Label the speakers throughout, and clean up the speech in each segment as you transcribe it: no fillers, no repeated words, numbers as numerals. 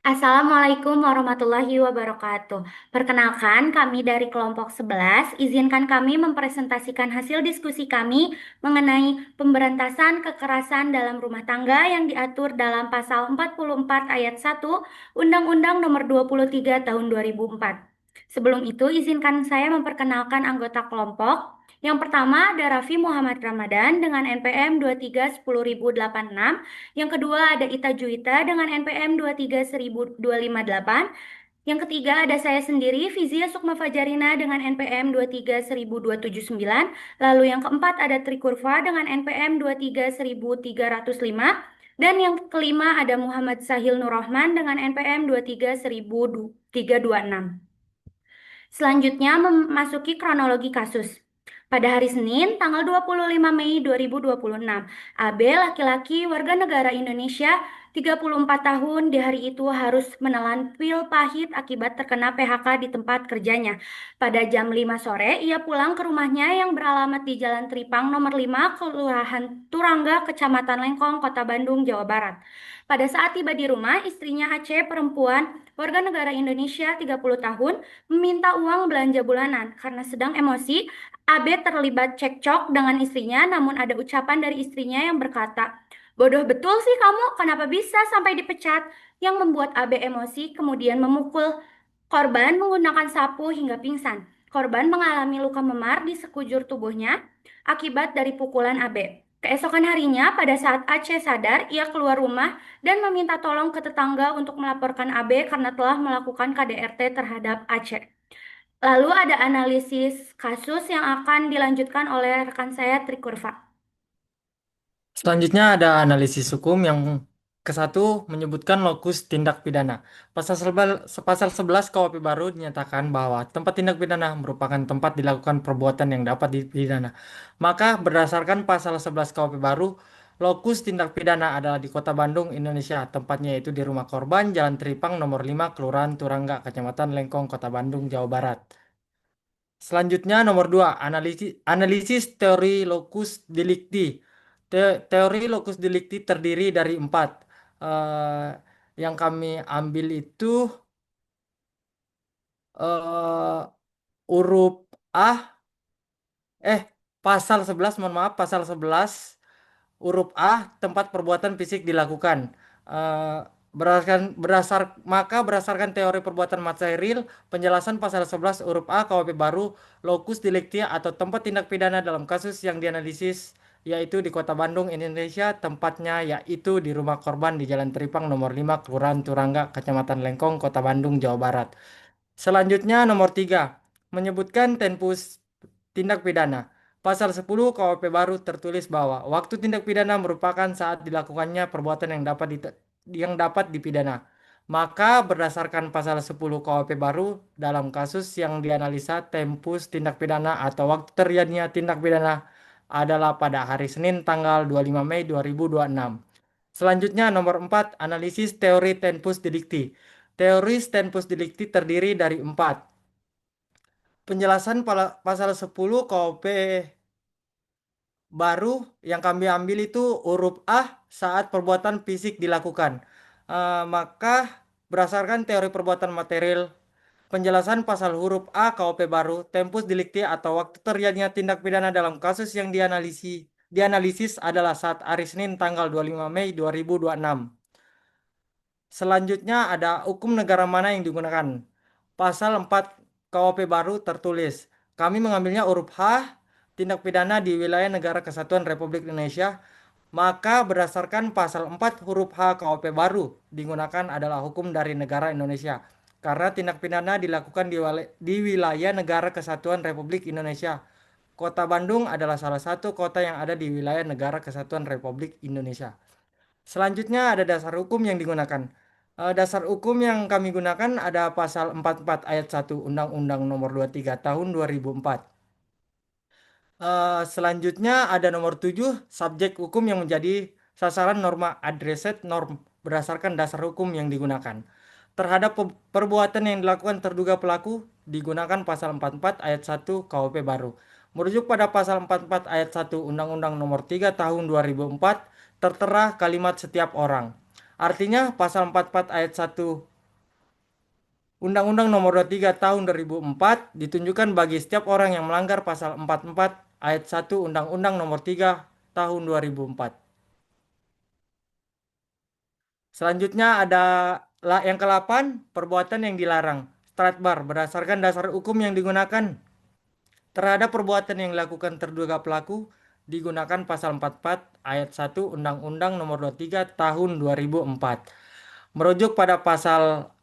Speaker 1: Assalamualaikum warahmatullahi wabarakatuh. Perkenalkan, kami dari kelompok 11. Izinkan kami mempresentasikan hasil diskusi kami mengenai pemberantasan kekerasan dalam rumah tangga yang diatur dalam pasal 44 ayat 1 Undang-Undang Nomor 23 Tahun 2004. Sebelum itu, izinkan saya memperkenalkan anggota kelompok. Yang pertama ada Raffi Muhammad Ramadan dengan NPM 2310086. Yang kedua ada Ita Juwita dengan NPM 2310258. Yang ketiga ada saya sendiri, Fizia Sukma Fajarina dengan NPM 2310279. Lalu yang keempat ada Trikurva dengan NPM 2310305. Dan yang kelima ada Muhammad Sahil Nurrohman dengan NPM 2310326. Selanjutnya memasuki kronologi kasus. Pada hari Senin, tanggal 25 Mei 2026, AB laki-laki warga negara Indonesia 34 tahun di hari itu harus menelan pil pahit akibat terkena PHK di tempat kerjanya. Pada jam 5 sore, ia pulang ke rumahnya yang beralamat di Jalan Tripang nomor 5, Kelurahan Turangga, Kecamatan Lengkong, Kota Bandung, Jawa Barat. Pada saat tiba di rumah, istrinya Aceh, perempuan, warga negara Indonesia 30 tahun, meminta uang belanja bulanan. Karena sedang emosi, AB terlibat cekcok dengan istrinya, namun ada ucapan dari istrinya yang berkata, "Bodoh betul sih kamu, kenapa bisa sampai dipecat?" Yang membuat AB emosi, kemudian memukul korban menggunakan sapu hingga pingsan. Korban mengalami luka memar di sekujur tubuhnya akibat dari pukulan AB. Keesokan harinya, pada saat Aceh sadar, ia keluar rumah dan meminta tolong ke tetangga untuk melaporkan AB karena telah melakukan KDRT terhadap Aceh. Lalu ada analisis kasus yang akan dilanjutkan oleh rekan saya Trikurva.
Speaker 2: Selanjutnya ada analisis hukum yang ke satu menyebutkan lokus tindak pidana. Pasal 11 KUHP baru dinyatakan bahwa tempat tindak pidana merupakan tempat dilakukan perbuatan yang dapat dipidana. Maka berdasarkan pasal 11 KUHP baru, lokus tindak pidana adalah di Kota Bandung, Indonesia. Tempatnya yaitu di rumah korban, Jalan Tripang nomor 5, Kelurahan Turangga, Kecamatan Lengkong, Kota Bandung, Jawa Barat. Selanjutnya nomor 2, analisis teori locus delicti. Teori locus delicti terdiri dari 4. Eh, yang kami ambil itu eh, huruf A, eh pasal 11, mohon maaf, pasal 11 huruf A, tempat perbuatan fisik dilakukan. Eh, berdasarkan teori perbuatan material, penjelasan pasal 11 huruf A KUHP baru, lokus delicti atau tempat tindak pidana dalam kasus yang dianalisis yaitu di Kota Bandung, Indonesia, tempatnya yaitu di rumah korban di Jalan Tripang nomor 5, Kelurahan Turangga, Kecamatan Lengkong, Kota Bandung, Jawa Barat. Selanjutnya nomor 3 menyebutkan tempus tindak pidana. Pasal 10 KUHP baru tertulis bahwa waktu tindak pidana merupakan saat dilakukannya perbuatan yang dapat dipidana. Maka berdasarkan pasal 10 KUHP baru dalam kasus yang dianalisa tempus tindak pidana atau waktu terjadinya tindak pidana adalah pada hari Senin tanggal 25 Mei 2026. Selanjutnya nomor 4 analisis teori tempus delicti. Teori tempus delicti terdiri dari 4. Penjelasan pasal 10 KUHP baru yang kami ambil itu huruf A saat perbuatan fisik dilakukan. Maka berdasarkan teori perbuatan material, penjelasan pasal huruf A KUHP baru, tempus delicti atau waktu terjadinya tindak pidana dalam kasus yang dianalisis adalah saat hari Senin tanggal 25 Mei 2026. Selanjutnya ada hukum negara mana yang digunakan. Pasal 4 KUHP baru tertulis. Kami mengambilnya huruf H, tindak pidana di wilayah Negara Kesatuan Republik Indonesia. Maka berdasarkan pasal 4 huruf H KUHP baru digunakan adalah hukum dari negara Indonesia. Karena tindak pidana dilakukan di wilayah Negara Kesatuan Republik Indonesia. Kota Bandung adalah salah satu kota yang ada di wilayah Negara Kesatuan Republik Indonesia. Selanjutnya ada dasar hukum yang digunakan. Dasar hukum yang kami gunakan ada pasal 44 ayat 1 Undang-Undang Nomor 23 Tahun 2004. Selanjutnya ada nomor 7 subjek hukum yang menjadi sasaran norma addressed norm berdasarkan dasar hukum yang digunakan. Terhadap perbuatan yang dilakukan terduga pelaku digunakan pasal 44 ayat 1 KUHP baru. Merujuk pada pasal 44 ayat 1 Undang-Undang Nomor 3 Tahun 2004 tertera kalimat setiap orang. Artinya pasal 44 ayat 1 Undang-Undang Nomor 23 Tahun 2004 ditunjukkan bagi setiap orang yang melanggar pasal 44 ayat 1 Undang-Undang Nomor 3 Tahun 2004. Selanjutnya ada yang ke-8, perbuatan yang dilarang. Strafbar berdasarkan dasar hukum yang digunakan terhadap perbuatan yang dilakukan terduga pelaku digunakan pasal 44 ayat 1 Undang-Undang Nomor 23 Tahun 2004. Merujuk pada pasal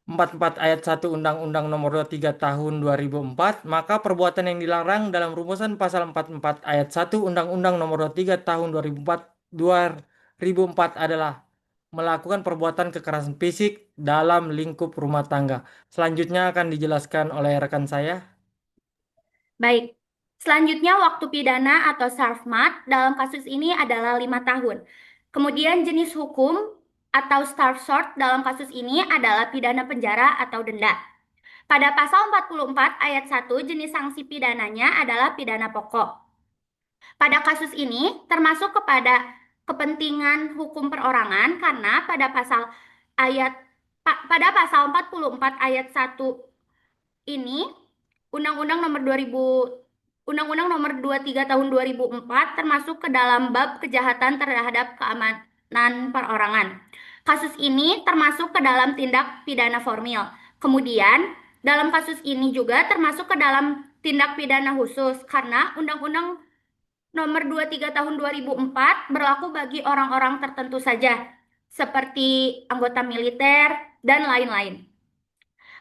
Speaker 2: 44 ayat 1 Undang-Undang Nomor 23 Tahun 2004, maka perbuatan yang dilarang dalam rumusan pasal 44 ayat 1 Undang-Undang Nomor 23 Tahun 2004 adalah melakukan perbuatan kekerasan fisik dalam lingkup rumah tangga. Selanjutnya akan dijelaskan oleh rekan saya.
Speaker 1: Baik, selanjutnya waktu pidana atau SARFMAT dalam kasus ini adalah 5 tahun. Kemudian jenis hukum atau STARFSORT dalam kasus ini adalah pidana penjara atau denda. Pada pasal 44 ayat 1 jenis sanksi pidananya adalah pidana pokok. Pada kasus ini termasuk kepada kepentingan hukum perorangan karena ayat pada pasal 44 ayat 1 ini Undang-Undang Nomor 2000 Undang-Undang Nomor 23 Tahun 2004 termasuk ke dalam bab kejahatan terhadap keamanan perorangan. Kasus ini termasuk ke dalam tindak pidana formil. Kemudian, dalam kasus ini juga termasuk ke dalam tindak pidana khusus karena Undang-Undang Nomor 23 Tahun 2004 berlaku bagi orang-orang tertentu saja, seperti anggota militer dan lain-lain.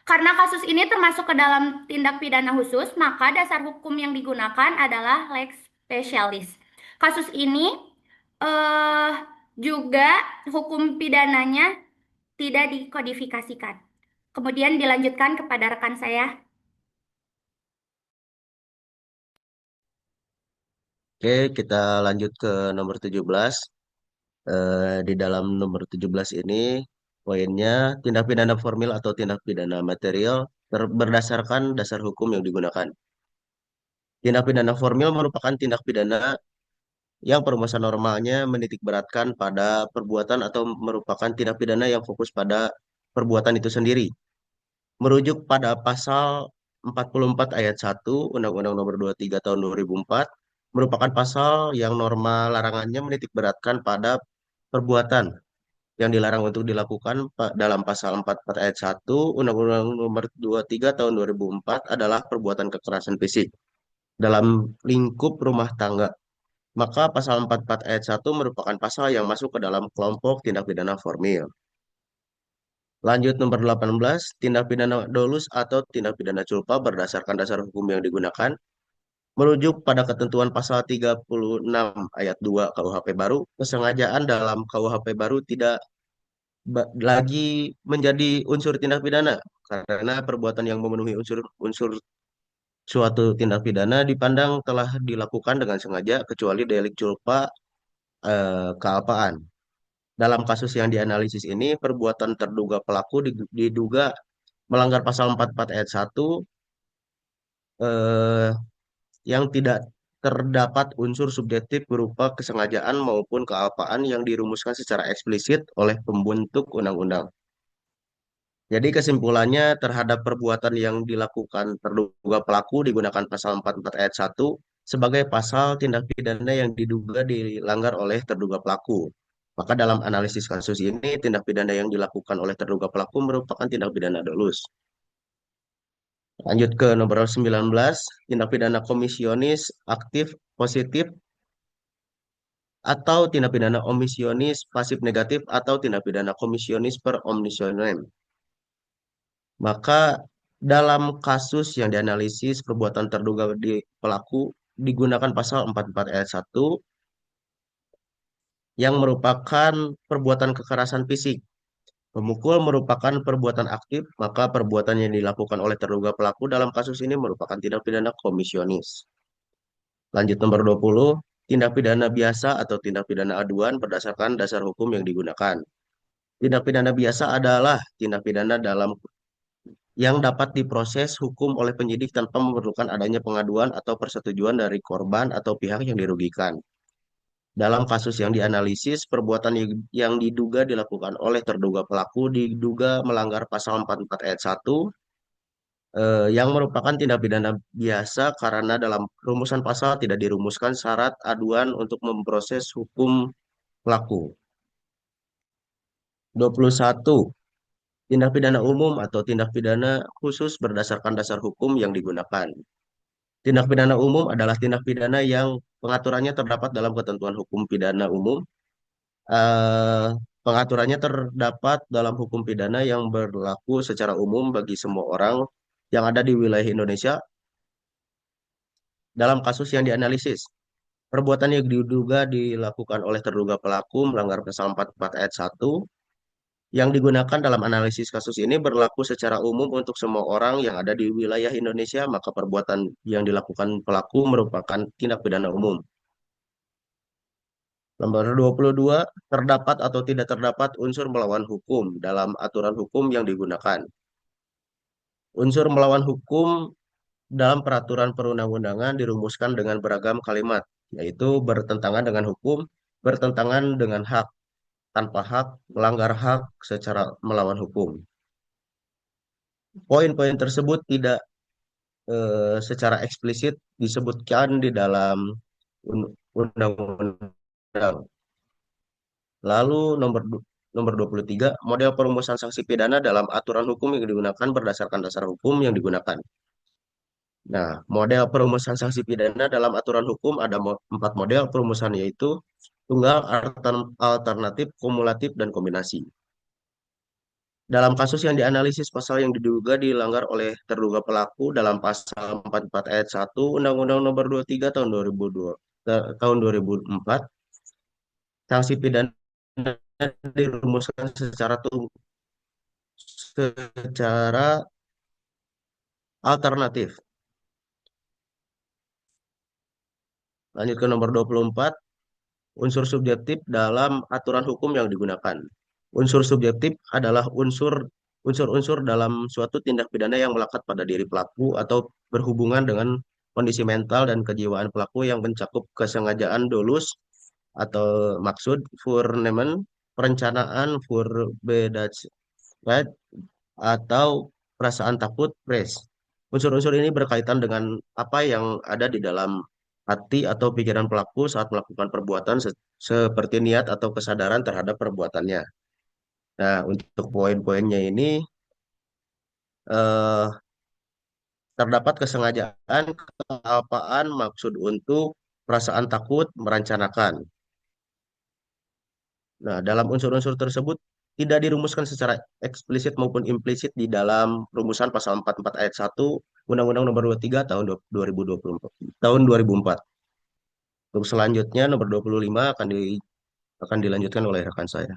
Speaker 1: Karena kasus ini termasuk ke dalam tindak pidana khusus, maka dasar hukum yang digunakan adalah lex specialis. Kasus ini eh, juga hukum pidananya tidak dikodifikasikan. Kemudian dilanjutkan kepada rekan saya.
Speaker 3: Oke, kita lanjut ke nomor 17. Di dalam nomor 17 ini, poinnya tindak pidana formil atau tindak pidana material berdasarkan dasar hukum yang digunakan. Tindak pidana formil merupakan tindak pidana yang perumusan normalnya menitik beratkan pada perbuatan atau merupakan tindak pidana yang fokus pada perbuatan itu sendiri. Merujuk pada pasal 44 ayat 1 Undang-Undang Nomor 23 Tahun 2004 merupakan pasal yang norma larangannya menitik beratkan pada perbuatan yang dilarang untuk dilakukan dalam pasal 44 ayat 1 Undang-Undang Nomor 23 Tahun 2004 adalah perbuatan kekerasan fisik dalam lingkup rumah tangga. Maka pasal 44 ayat 1 merupakan pasal yang masuk ke dalam kelompok tindak pidana formil. Lanjut nomor 18, tindak pidana dolus atau tindak pidana culpa berdasarkan dasar hukum yang digunakan merujuk pada ketentuan pasal 36 ayat 2 KUHP baru, kesengajaan dalam KUHP baru tidak lagi menjadi unsur tindak pidana karena perbuatan yang memenuhi unsur suatu tindak pidana dipandang telah dilakukan dengan sengaja kecuali delik culpa kealpaan. Dalam kasus yang dianalisis ini, perbuatan terduga pelaku diduga melanggar pasal 44 ayat 1 eh, yang tidak terdapat unsur subjektif berupa kesengajaan maupun kealpaan yang dirumuskan secara eksplisit oleh pembentuk undang-undang. Jadi kesimpulannya terhadap perbuatan yang dilakukan terduga pelaku digunakan pasal 44 ayat 1 sebagai pasal tindak pidana yang diduga dilanggar oleh terduga pelaku. Maka dalam analisis kasus ini, tindak pidana yang dilakukan oleh terduga pelaku merupakan tindak pidana dolus. Lanjut ke nomor 19, tindak pidana komisionis aktif positif atau tindak pidana omisionis pasif negatif atau tindak pidana komisionis per omnisionem. Maka dalam kasus yang dianalisis perbuatan terduga di pelaku digunakan pasal 44 ayat 1 yang merupakan perbuatan kekerasan fisik. Memukul merupakan perbuatan aktif, maka perbuatan yang dilakukan oleh terduga pelaku dalam kasus ini merupakan tindak pidana komisionis. Lanjut nomor 20, tindak pidana biasa atau tindak pidana aduan berdasarkan dasar hukum yang digunakan. Tindak pidana biasa adalah tindak pidana yang dapat diproses hukum oleh penyidik tanpa memerlukan adanya pengaduan atau persetujuan dari korban atau pihak yang dirugikan. Dalam kasus yang dianalisis, perbuatan yang diduga dilakukan oleh terduga pelaku diduga melanggar pasal 44 ayat 1 yang merupakan tindak pidana biasa karena dalam rumusan pasal tidak dirumuskan syarat aduan untuk memproses hukum pelaku. 21. Tindak pidana umum atau tindak pidana khusus berdasarkan dasar hukum yang digunakan. Tindak pidana umum adalah tindak pidana yang pengaturannya terdapat dalam ketentuan hukum pidana umum. Eh, Pengaturannya terdapat dalam hukum pidana yang berlaku secara umum bagi semua orang yang ada di wilayah Indonesia dalam kasus yang dianalisis. Perbuatan yang diduga dilakukan oleh terduga pelaku melanggar pasal 44 ayat 1 yang digunakan dalam analisis kasus ini berlaku secara umum untuk semua orang yang ada di wilayah Indonesia, maka perbuatan yang dilakukan pelaku merupakan tindak pidana umum. Nomor 22, terdapat atau tidak terdapat unsur melawan hukum dalam aturan hukum yang digunakan. Unsur melawan hukum dalam peraturan perundang-undangan dirumuskan dengan beragam kalimat, yaitu bertentangan dengan hukum, bertentangan dengan hak, tanpa hak, melanggar hak, secara melawan hukum. Poin-poin tersebut tidak secara eksplisit disebutkan di dalam undang-undang. Lalu nomor 23, model perumusan sanksi pidana dalam aturan hukum yang digunakan berdasarkan dasar hukum yang digunakan. Nah, model perumusan sanksi pidana dalam aturan hukum ada 4 model perumusan, yaitu tunggal, alternatif, kumulatif, dan kombinasi. Dalam kasus yang dianalisis, pasal yang diduga dilanggar oleh terduga pelaku dalam pasal 44 ayat 1 Undang-Undang Nomor 23 tahun 2002 tahun 2004, sanksi pidana dirumuskan secara alternatif. Lanjut ke nomor 24, unsur subjektif dalam aturan hukum yang digunakan. Unsur subjektif adalah unsur-unsur dalam suatu tindak pidana yang melekat pada diri pelaku atau berhubungan dengan kondisi mental dan kejiwaan pelaku yang mencakup kesengajaan dolus atau maksud, Vornehmen, perencanaan, Voorbedachtheid, atau perasaan takut, Pres. Unsur-unsur ini berkaitan dengan apa yang ada di dalam hati atau pikiran pelaku saat melakukan perbuatan seperti niat atau kesadaran terhadap perbuatannya. Nah, untuk poin-poinnya ini eh, terdapat kesengajaan, kealpaan, maksud untuk, perasaan takut, merencanakan. Nah, dalam unsur-unsur tersebut tidak dirumuskan secara eksplisit maupun implisit di dalam rumusan pasal 44 ayat 1 Undang-Undang Nomor 23 tahun 2024 tahun 2004. Untuk selanjutnya nomor 25 akan dilanjutkan oleh rekan saya.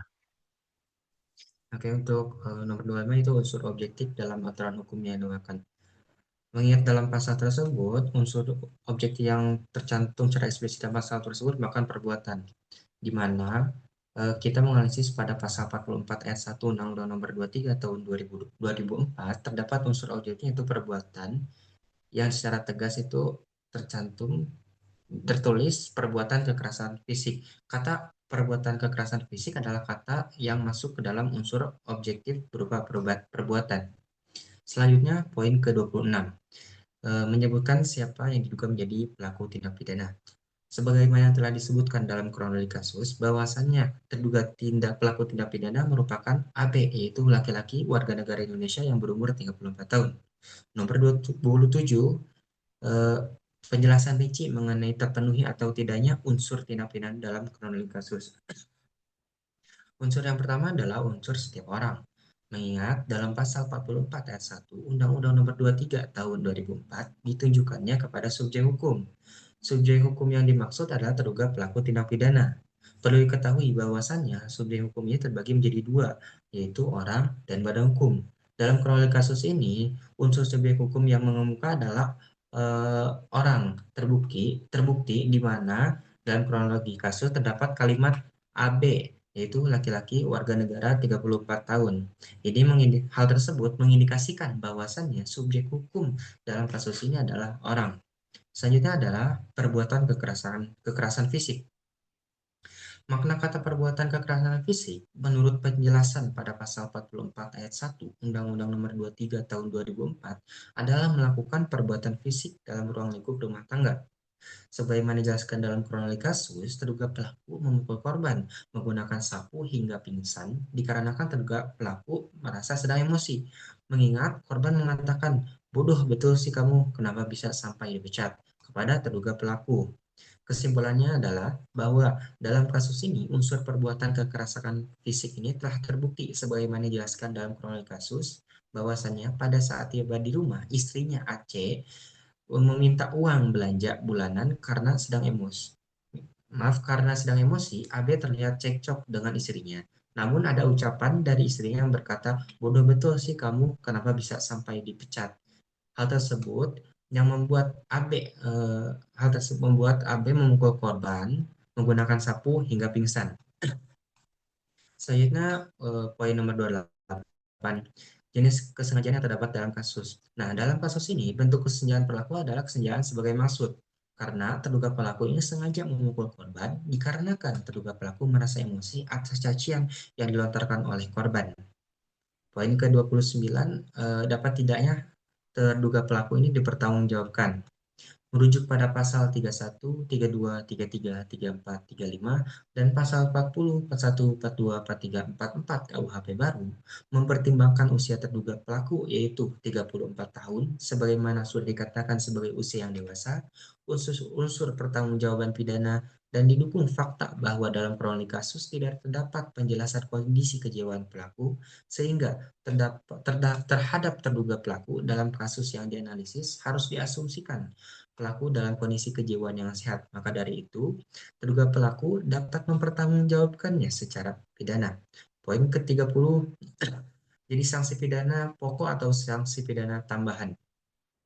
Speaker 4: Oke, untuk nomor 25 itu unsur objektif dalam aturan hukum yang digunakan. Mengingat dalam pasal tersebut, unsur objektif yang tercantum secara eksplisit dalam pasal tersebut merupakan perbuatan, di mana kita menganalisis pada pasal 44 ayat 1 Undang-Undang Nomor 23 tahun 2004 terdapat unsur objektif yaitu perbuatan yang secara tegas itu tertulis perbuatan kekerasan fisik. Kata perbuatan kekerasan fisik adalah kata yang masuk ke dalam unsur objektif berupa perbuatan. Selanjutnya poin ke-26 menyebutkan siapa yang diduga menjadi pelaku tindak pidana. Sebagaimana telah disebutkan dalam kronologi kasus, bahwasannya terduga pelaku tindak pidana merupakan AB, yaitu laki-laki warga negara Indonesia yang berumur 34 tahun. Nomor 27, penjelasan rinci mengenai terpenuhi atau tidaknya unsur tindak pidana dalam kronologi kasus. Unsur yang pertama adalah unsur setiap orang. Mengingat dalam pasal 44 ayat 1 Undang-Undang Nomor 23 tahun 2004 ditunjukkannya kepada subjek hukum. Subjek hukum yang dimaksud adalah terduga pelaku tindak pidana. Perlu diketahui bahwasannya subjek hukum ini terbagi menjadi dua, yaitu orang dan badan hukum. Dalam kronologi kasus ini, unsur subjek hukum yang mengemuka adalah orang terbukti di mana dalam kronologi kasus terdapat kalimat AB, yaitu laki-laki warga negara 34 tahun. Jadi hal tersebut mengindikasikan bahwasannya subjek hukum dalam kasus ini adalah orang. Selanjutnya adalah perbuatan kekerasan fisik. Makna kata perbuatan kekerasan fisik menurut penjelasan pada pasal 44 ayat 1 Undang-Undang Nomor 23 Tahun 2004 adalah melakukan perbuatan fisik dalam ruang lingkup rumah tangga. Sebagaimana dijelaskan dalam kronologi kasus, terduga pelaku memukul korban menggunakan sapu hingga pingsan dikarenakan terduga pelaku merasa sedang emosi. Mengingat korban mengatakan, "Bodoh betul sih kamu, kenapa bisa sampai dipecat?" kepada terduga pelaku. Kesimpulannya adalah bahwa dalam kasus ini unsur perbuatan kekerasan fisik ini telah terbukti sebagaimana dijelaskan dalam kronologi kasus bahwasannya pada saat tiba di rumah istrinya Aceh meminta uang belanja bulanan karena sedang emosi. Karena sedang emosi, AB terlihat cekcok dengan istrinya. Namun ada ucapan dari istrinya yang berkata, "Bodoh betul sih kamu, kenapa bisa sampai dipecat?" Hal tersebut yang membuat AB memukul korban menggunakan sapu hingga pingsan. Selanjutnya poin nomor 28. Jenis kesengajaan yang terdapat dalam kasus. Nah, dalam kasus ini bentuk kesengajaan pelaku adalah kesengajaan sebagai maksud. Karena terduga pelaku ini sengaja memukul korban dikarenakan terduga pelaku merasa emosi atas cacian yang dilontarkan oleh korban. Poin ke-29, dapat tidaknya terduga pelaku ini dipertanggungjawabkan. Merujuk pada pasal 31, 32, 33, 34, 35, dan pasal 40, 41, 42, 43, 44 KUHP baru, mempertimbangkan usia terduga pelaku yaitu 34 tahun, sebagaimana sudah dikatakan sebagai usia yang dewasa, unsur pertanggungjawaban pidana, dan didukung fakta bahwa dalam kronologi kasus tidak terdapat penjelasan kondisi kejiwaan pelaku, sehingga terhadap terduga pelaku dalam kasus yang dianalisis harus diasumsikan pelaku dalam kondisi kejiwaan yang sehat. Maka dari itu, terduga pelaku dapat mempertanggungjawabkannya secara pidana. Poin ke-30, jadi sanksi pidana pokok atau sanksi pidana tambahan.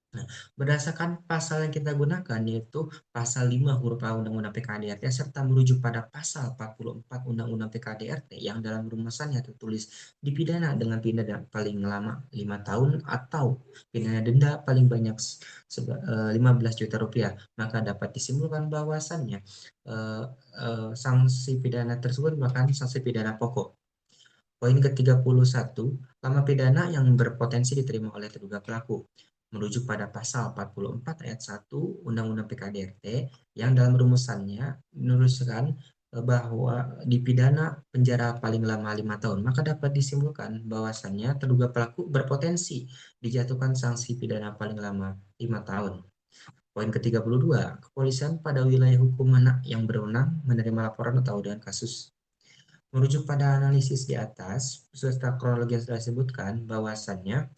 Speaker 4: Nah, berdasarkan pasal yang kita gunakan yaitu pasal 5 huruf A Undang-Undang PKDRT serta merujuk pada pasal 44 Undang-Undang PKDRT yang dalam rumusannya tertulis dipidana dengan pidana paling lama 5 tahun atau pidana denda paling banyak 15 juta rupiah, maka dapat disimpulkan bahwasannya sanksi pidana tersebut merupakan sanksi pidana pokok. Poin ke-31, lama pidana yang berpotensi diterima oleh terduga pelaku. Merujuk pada pasal 44 ayat 1 Undang-Undang PKDRT yang dalam rumusannya menuliskan bahwa dipidana penjara paling lama 5 tahun, maka dapat disimpulkan bahwasannya terduga pelaku berpotensi dijatuhkan sanksi pidana paling lama 5 tahun. Poin ke-32, kepolisian pada wilayah hukum mana yang berwenang menerima laporan atau aduan kasus. Merujuk pada analisis di atas, beserta kronologi yang sudah disebutkan, bahwasannya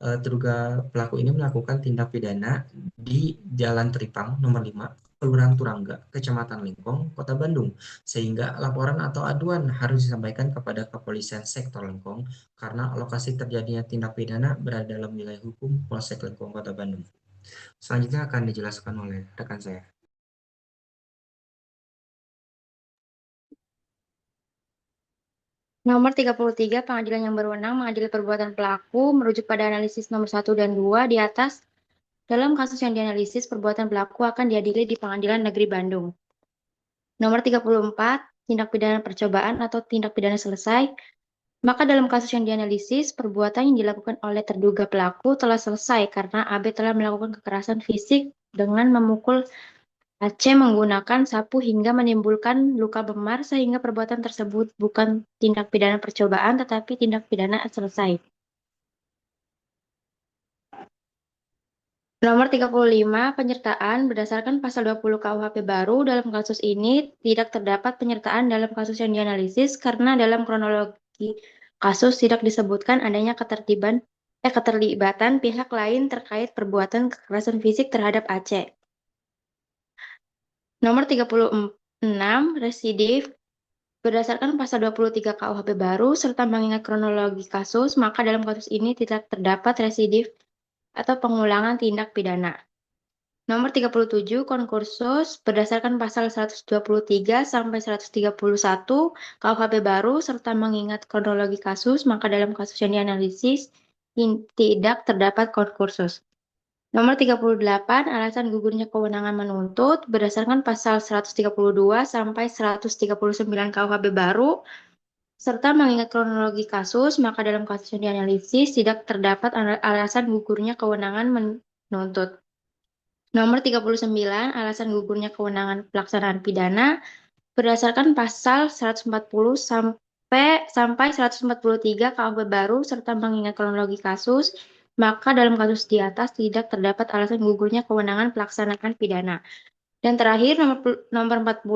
Speaker 4: terduga pelaku ini melakukan tindak pidana di Jalan Tripang nomor 5, Kelurahan Turangga, Kecamatan Lengkong, Kota Bandung, sehingga laporan atau aduan harus disampaikan kepada Kepolisian Sektor Lengkong karena lokasi terjadinya tindak pidana berada dalam wilayah hukum Polsek Lengkong, Kota Bandung. Selanjutnya akan dijelaskan oleh rekan saya.
Speaker 1: Nomor 33, pengadilan yang berwenang mengadili perbuatan pelaku merujuk pada analisis nomor 1 dan 2 di atas. Dalam kasus yang dianalisis, perbuatan pelaku akan diadili di Pengadilan Negeri Bandung. Nomor 34, tindak pidana percobaan atau tindak pidana selesai. Maka dalam kasus yang dianalisis, perbuatan yang dilakukan oleh terduga pelaku telah selesai karena AB telah melakukan kekerasan fisik dengan memukul AC menggunakan sapu hingga menimbulkan luka memar sehingga perbuatan tersebut bukan tindak pidana percobaan tetapi tindak pidana selesai. Nomor 35, penyertaan berdasarkan pasal 20 KUHP baru dalam kasus ini tidak terdapat penyertaan dalam kasus yang dianalisis karena dalam kronologi kasus tidak disebutkan adanya keterlibatan pihak lain terkait perbuatan kekerasan fisik terhadap AC. Nomor 36, residif berdasarkan pasal 23 KUHP baru serta mengingat kronologi kasus, maka dalam kasus ini tidak terdapat residif atau pengulangan tindak pidana. Nomor 37, konkursus berdasarkan pasal 123 sampai 131 KUHP baru serta mengingat kronologi kasus, maka dalam kasus yang dianalisis tidak terdapat konkursus.
Speaker 5: Nomor 38, alasan gugurnya kewenangan menuntut berdasarkan pasal 132 sampai 139 KUHP baru, serta mengingat kronologi kasus, maka dalam kasus yang dianalisis tidak terdapat alasan gugurnya kewenangan menuntut. Nomor 39, alasan gugurnya kewenangan pelaksanaan pidana berdasarkan pasal 140 sampai 143 KUHP baru serta mengingat kronologi kasus, maka dalam kasus di atas tidak terdapat alasan gugurnya kewenangan pelaksanaan pidana. Dan terakhir nomor 40,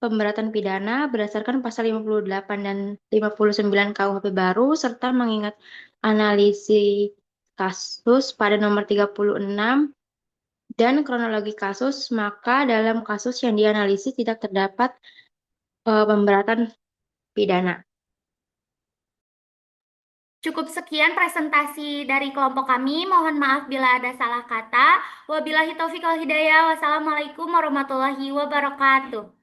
Speaker 5: pemberatan pidana berdasarkan pasal 58 dan 59 KUHP baru serta mengingat analisis kasus pada nomor 36 dan kronologi kasus, maka dalam kasus yang dianalisis tidak terdapat pemberatan pidana.
Speaker 1: Cukup sekian presentasi dari kelompok kami. Mohon maaf bila ada salah kata. Wabillahi taufiq wal hidayah. Wassalamualaikum warahmatullahi wabarakatuh.